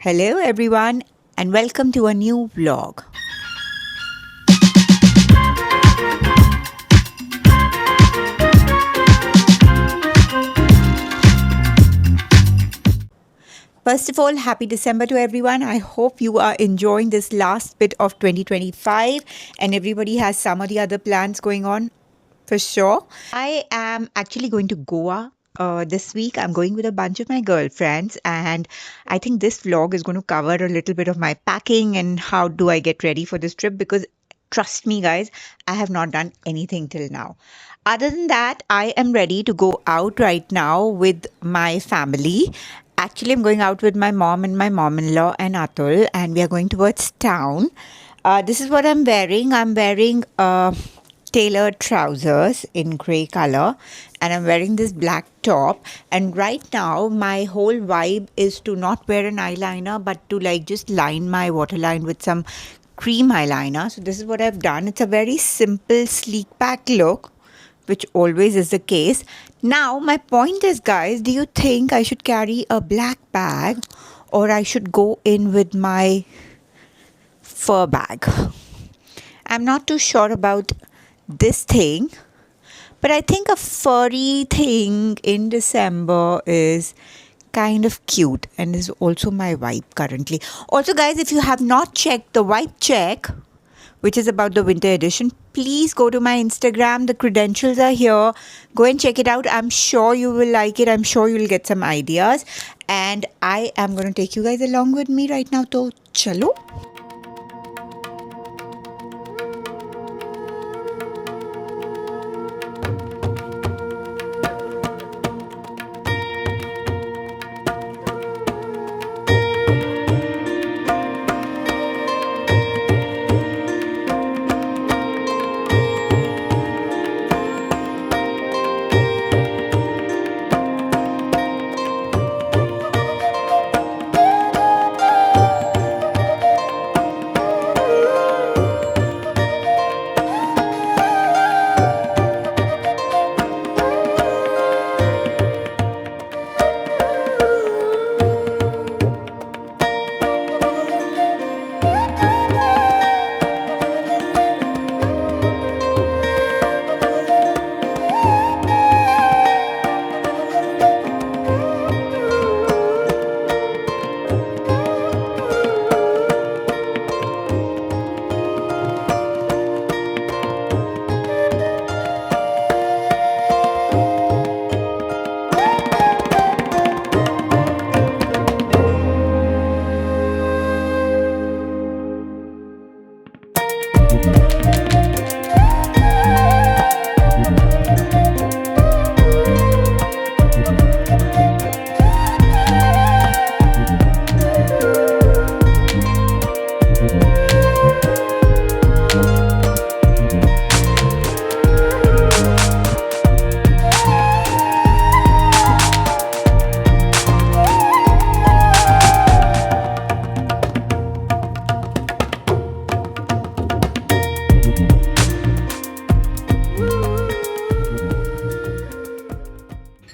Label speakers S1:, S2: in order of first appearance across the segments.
S1: Hello, everyone, and welcome to a new vlog. First of all, happy December to everyone. I hope you are enjoying this last bit of 2025 and everybody has some or the other plans going on for sure. I am actually going to Goa this week. I'm going with a bunch of my girlfriends, and I think this vlog is going to cover a little bit of my packing and how do I get ready for this trip because trust me, guys, I have not done anything till now. Other than that, I am ready to go out right now with my family. Actually, I'm going out with my mom and my mom in law and Atul, and we are going towards town. This is what I'm wearing. I'm wearing tailored trousers in grey color, and I'm wearing this black top. And right now, my whole vibe is to not wear an eyeliner but to like just line my waterline with some cream eyeliner. So, this is what I've done. It's a very simple, sleek back look, which always is the case. Now, my point is, guys, do you think I should carry a black bag or I should go in with my fur bag? I'm not too sure about this thing, but I think a furry thing in December is kind of cute and is also my vibe currently. Also, guys, if you have not checked the vibe check, which is about the winter edition, please go to my Instagram. The credentials are here. Go and check it out. I'm sure you will like it. I'm sure you'll get some ideas. And I am going to take you guys along with me right now. So, chalo.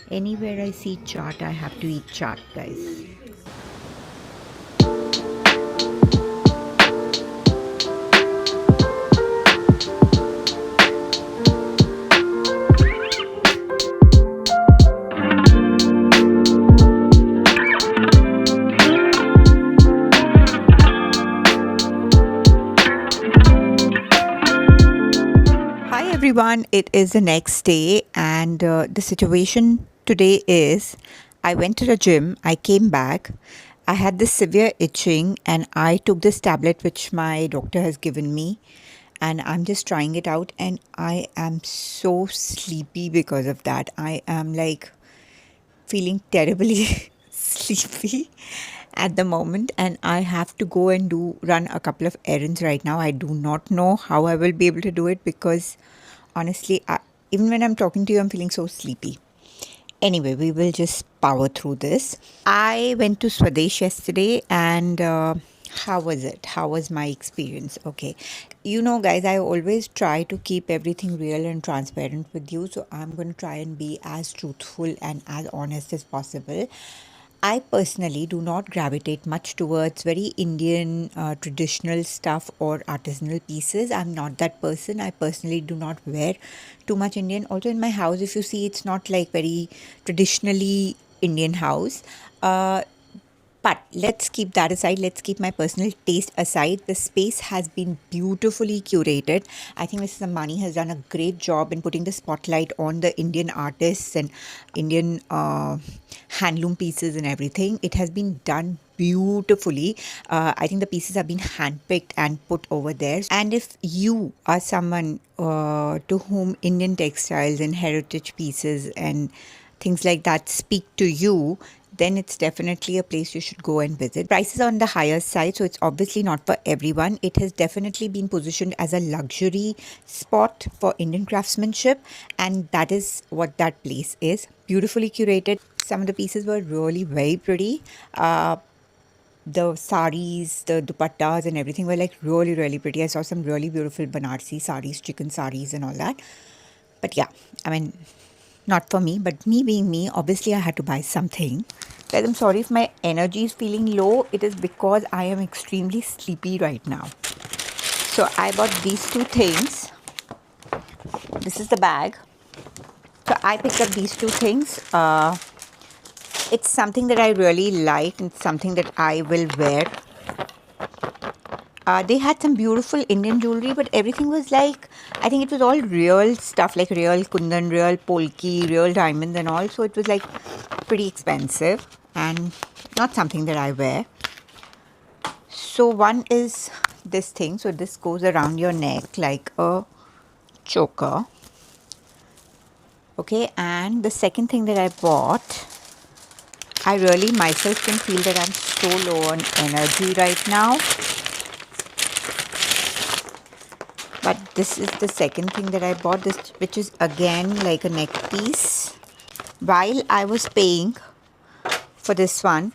S1: Anywhere I see chaat, I have to eat chaat, guys. Hi everyone, it is the next day, and the situation today is I went to the gym, I came back, I had this severe itching, and I took this tablet which my doctor has given me, and I'm just trying it out, and I am so sleepy because of that. I am like feeling terribly sleepy at the moment, and I have to go and run a couple of errands right now. I do not know how I will be able to do it because honestly, even when I'm talking to you, I'm feeling so sleepy. Anyway, we will just power through this. I went to Swadesh yesterday, and how was it? How was my experience? Okay. You know, guys, I always try to keep everything real and transparent with you. So I'm going to try and be as truthful and as honest as possible. I personally do not gravitate much towards very Indian traditional stuff or artisanal pieces. I'm not that person. I personally do not wear too much Indian. Also, in my house, if you see, it's not like very traditionally Indian house. Uh, but let's keep that aside. Let's keep my personal taste aside. The space has been beautifully curated. I think Mrs. Ambani has done a great job in putting the spotlight on the Indian artists and Indian handloom pieces and everything. It has been done beautifully. I think the pieces have been handpicked and put over there. And if you are someone to whom Indian textiles and heritage pieces and things like that speak to you, then it's definitely a place you should go and visit. Prices are on the higher side, so it's obviously not for everyone. It has definitely been positioned as a luxury spot for Indian craftsmanship, and that is what that place is. Beautifully curated. Some of the pieces were really very pretty. The saris, the dupattas and everything were like really, really pretty. I saw some really beautiful Banarsi saris, chicken saris and all that. But yeah, I mean, not for me, but me being me, obviously I had to buy something. Guys, I'm sorry if my energy is feeling low. It is because I am extremely sleepy right now. So I bought these two things. This is the bag. So I picked up these two things. It's something that I really like and something that I will wear. They had some beautiful Indian jewelry, but everything was like, I think it was all real stuff, like real kundan, real polki, real diamonds and all. So it was like pretty expensive and not something that I wear. So one is this thing. So this goes around your neck like a choker. Okay, and the second thing that I bought, I really myself can feel that I'm so low on energy right now. But this is the second thing that I bought, this, which is again like a neck piece. While I was paying for this one,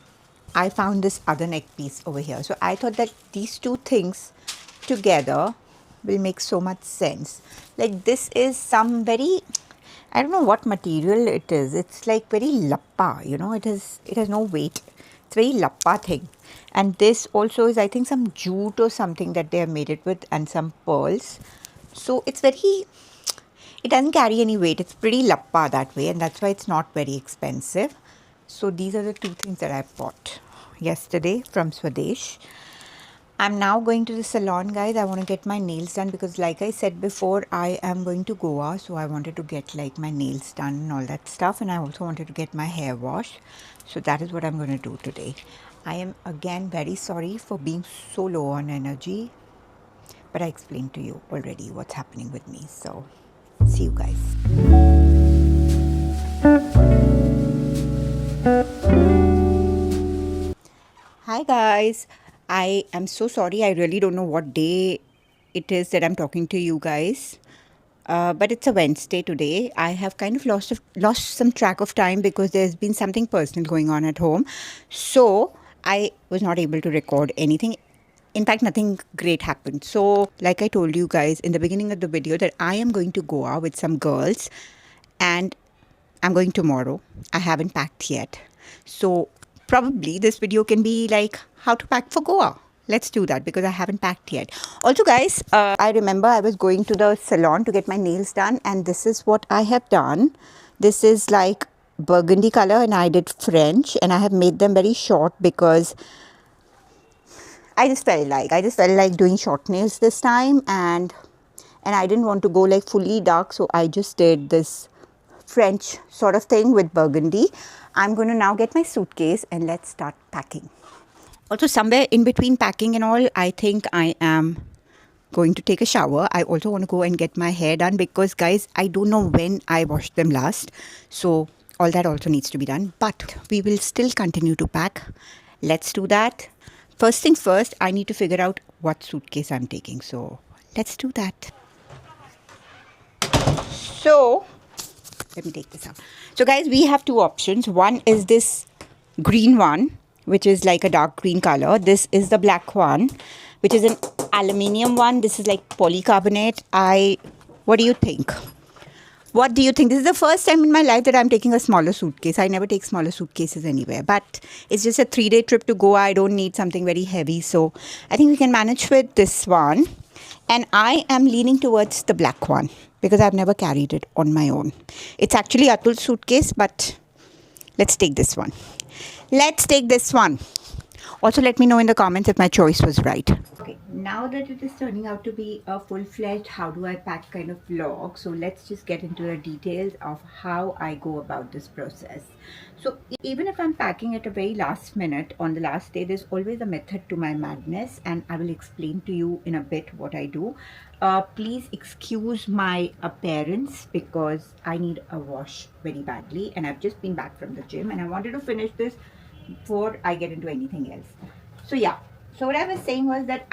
S1: I found this other neck piece over here. So I thought that these two things together will make so much sense. Like this is some very, I don't know what material it is. It's like very lappa, you know, it has no weight. It's very lappa thing. And this also is, I think, some jute or something that they have made it with and some pearls. So it's very, it doesn't carry any weight. It's pretty lappa that way, and that's why it's not very expensive. So these are the two things that I bought yesterday from Swadesh. I'm now going to the salon, guys. I want to get my nails done because like I said before, I am going to Goa. So I wanted to get like my nails done and all that stuff. And I also wanted to get my hair washed. So that is what I'm going to do today. I am again very sorry for being so low on energy. But I explained to you already what's happening with me. So see you guys. Hi guys. I am so sorry. I really don't know what day it is that I'm talking to you guys. But it's a Wednesday today. I have kind of lost some track of time because there's been something personal going on at home. So I was not able to record anything. In fact, nothing great happened. So like I told you guys in the beginning of the video that I am going to Goa with some girls and I'm going tomorrow. I haven't packed yet. So probably this video can be like how to pack for Goa. Let's do that because I haven't packed yet. Also guys, I remember I was going to the salon to get my nails done and this is what I have done. This is like burgundy color and I did French and I have made them very short because I just felt like doing short nails this time and I didn't want to go like fully dark, so I just did this French sort of thing with burgundy. I'm going to now get my suitcase and let's start packing. Also somewhere in between packing and all, I think I am going to take a shower. I also want to go and get my hair done because guys, I don't know when I washed them last. So all that also needs to be done, but we will still continue to pack. Let's do that. First things first, I need to figure out what suitcase I'm taking. So let's do that. So let me take this out. So guys, we have two options. One is this green one, which is like a dark green color. This is the black one, which is an aluminium one. This is like polycarbonate. What do you think? What do you think? This is the first time in my life that I'm taking a smaller suitcase. I never take smaller suitcases anywhere, but it's just a 3-day trip to Goa. I don't need something very heavy, so I think we can manage with this one. And I am leaning towards the black one because I've never carried it on my own. It's actually Atul's suitcase, but let's take this one. Let's take this one. Also, let me know in the comments if my choice was right. Okay, now that it is turning out to be a full-fledged how do I pack kind of vlog, so let's just get into the details of how I go about this process. So even if I'm packing at a very last minute on the last day, there's always a method to my madness, and I will explain to you in a bit what I do. Please excuse my appearance because I need a wash very badly, and I've just been back from the gym and I wanted to finish this before I get into anything else. So yeah, so what I was saying was that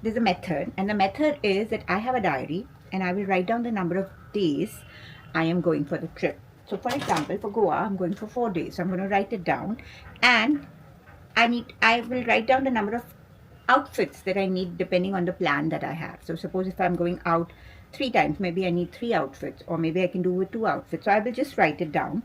S1: there's a method, and the method is that I have a diary and I will write down the number of days I am going for the trip. So for example, for Goa, I'm going for 4 days. So I'm going to write it down, and I will write down the number of outfits that I need depending on the plan that I have. So suppose if I'm going out 3 times, maybe I need 3 outfits, or maybe I can do with 2 outfits. So I will just write it down,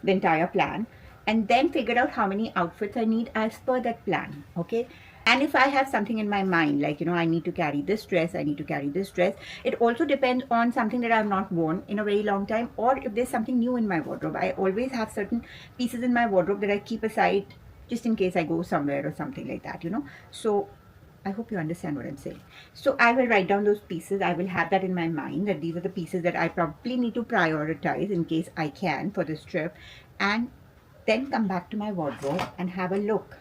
S1: the entire plan, and then figure out how many outfits I need as per that plan. Okay. And if I have something in my mind, like, I need to carry this dress, I need to carry this dress. It also depends on something that I've not worn in a very long time, or if there's something new in my wardrobe. I always have certain pieces in my wardrobe that I keep aside just in case I go somewhere or something like that, So I hope you understand what I'm saying. So I will write down those pieces. I will have that in my mind, that these are the pieces that I probably need to prioritize in case I can for this trip. And then come back to my wardrobe and have a look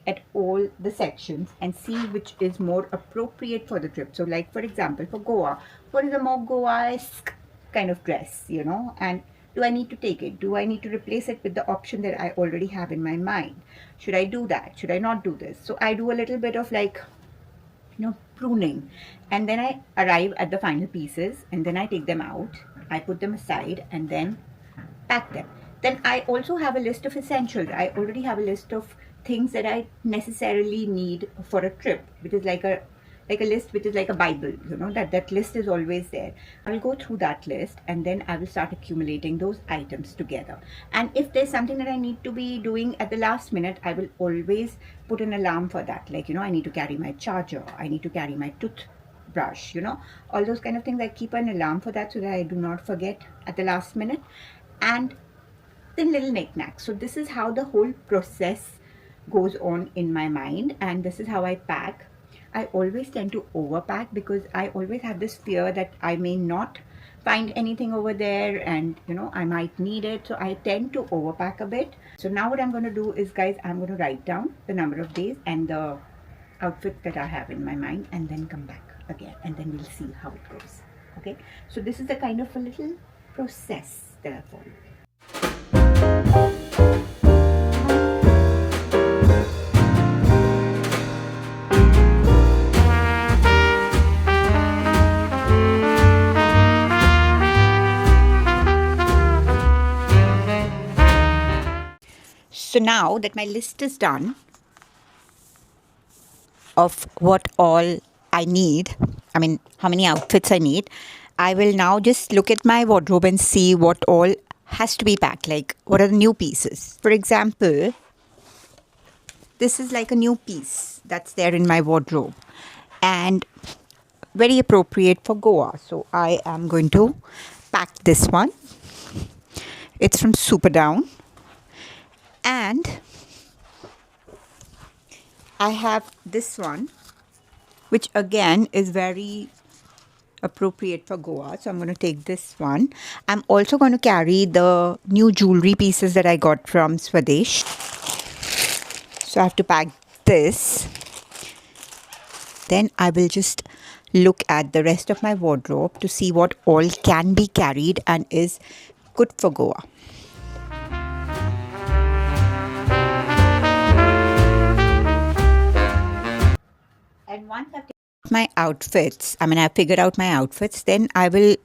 S1: at all the sections and see which is more appropriate for the trip. So like, for example, for Goa, what is a more Goa-esque kind of dress, and do I need to take it? Do I need to replace it with the option that I already have in my mind? Should I do that? Should I not do this? So I do a little bit of like, pruning, and then I arrive at the final pieces, and then I take them out, I put them aside, and then pack them. Then I also have a list of essentials. I already have a list of things that I necessarily need for a trip, which is like a list, which is like a Bible, that list is always there. I will go through that list, and then I will start accumulating those items together. And if there's something that I need to be doing at the last minute, I will always put an alarm for that. Like, I need to carry my charger, I need to carry my toothbrush, all those kind of things. I keep an alarm for that so that I do not forget at the last minute. And then little knickknacks. So this is how the whole process goes on in my mind, and this is how I pack. I always tend to overpack because I always have this fear that I may not find anything over there, and I might need it. So I tend to overpack a bit. So now what I'm going to do is, guys, I'm going to write down the number of days and the outfits that I have in my mind, and then come back again, and then we'll see how it goes. Okay, so this is the kind of a little process that I follow. So now that my list is done of what all I need, how many outfits I need, I will now just look at my wardrobe and see what all has to be packed. Like, what are the new pieces? For example, this is like a new piece that's there in my wardrobe and very appropriate for Goa. So I am going to pack this one. It's from Super Down. And I have this one, which again is very appropriate for Goa. So I'm going to take this one. I'm also going to carry the new jewelry pieces that I got from Swadesh. So I have to pack this. Then I will just look at the rest of my wardrobe to see what all can be carried and is good for Goa. And once I've taken my outfits, I figured out my outfits, then I will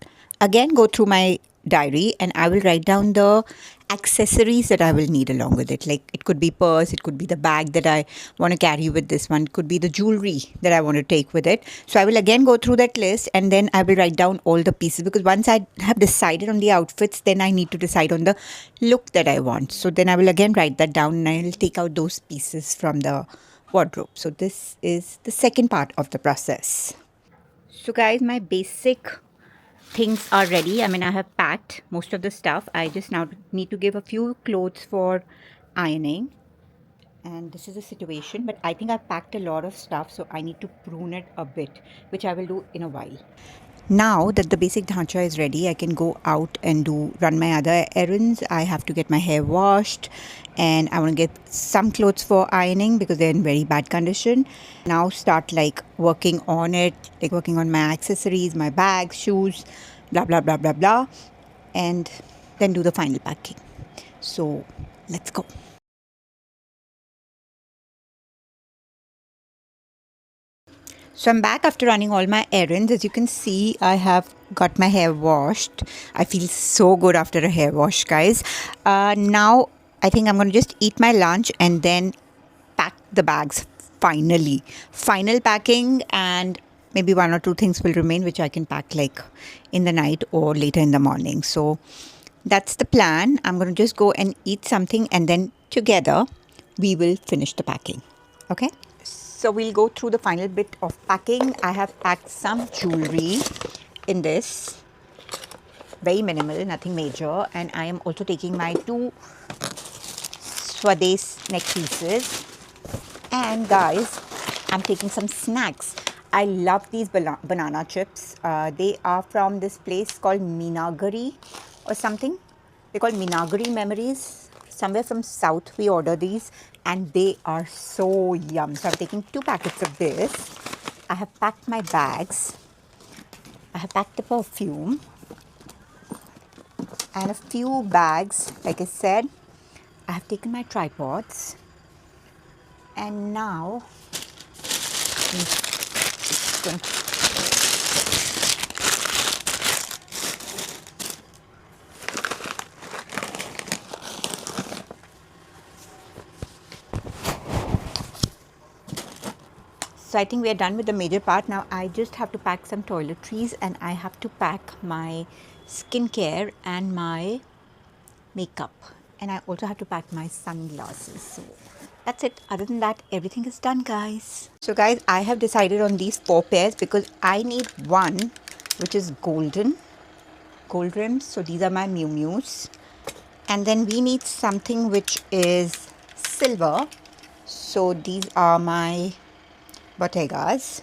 S1: again go through my diary, and I will write down the accessories that I will need along with it. Like it could be purse, it could be the bag that I want to carry with this one, it could be the jewelry that I want to take with it. So I will again go through that list and then I will write down all the pieces, because once I have decided on the outfits, then I need to decide on the look that I want. So then I will again write that down and I will take out those pieces from the wardrobe. So this is the second part of the process. So guys, my basic things are ready. I mean, I have packed most of the stuff. I just now need to give a few clothes for ironing. And this is the situation, but I think I've packed a lot of stuff, so I need to prune it a bit, which I will do in a while. Now that the basic dhancha is ready, I can go out and run my other errands. I have to get my hair washed and I want to get some clothes for ironing because they're in very bad condition. Now start like working on it, like working on my accessories, my bags, shoes, blah, blah, blah, blah, blah. And then do the final packing. So let's go. So I'm back after running all my errands. As you can see, I have got my hair washed. I feel so good after a hair wash, guys. Now I think I'm going to just eat my lunch and then pack the bags finally. Final packing, and maybe one or two things will remain which I can pack like in the night or later in the morning. So that's the plan. I'm going to just go and eat something and then together we will finish the packing. Okay? So we'll go through the final bit of packing. I have packed some jewelry in this. Very minimal, nothing major. And I am also taking my 2 Swadesh neck pieces. And guys, I'm taking some snacks. I love these banana chips. They are from this place called Minagari or something. They're called Minagari Memories. Somewhere from south we order these and they are so yum. So I'm taking 2 packets of this. I have packed my bags. I have packed the perfume and a few bags. Like I said, I have taken my tripods and now so I think we are done with the major part. Now I just have to pack some toiletries and I have to pack my skincare and my makeup. And I also have to pack my sunglasses. So that's it. Other than that, everything is done, guys. So guys, I have decided on these 4 pairs because I need one which is gold rims. So these are my Miu Mius. And then we need something which is silver. So these are my Bottegas.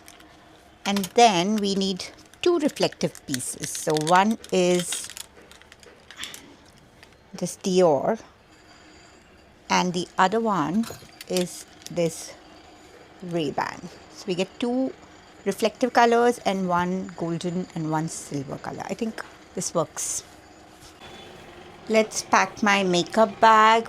S1: And then we need 2 reflective pieces. So one is this Dior and the other one is this Ray-Ban. So we get 2 reflective colors and one golden and one silver color. I think this works. Let's pack my makeup bag.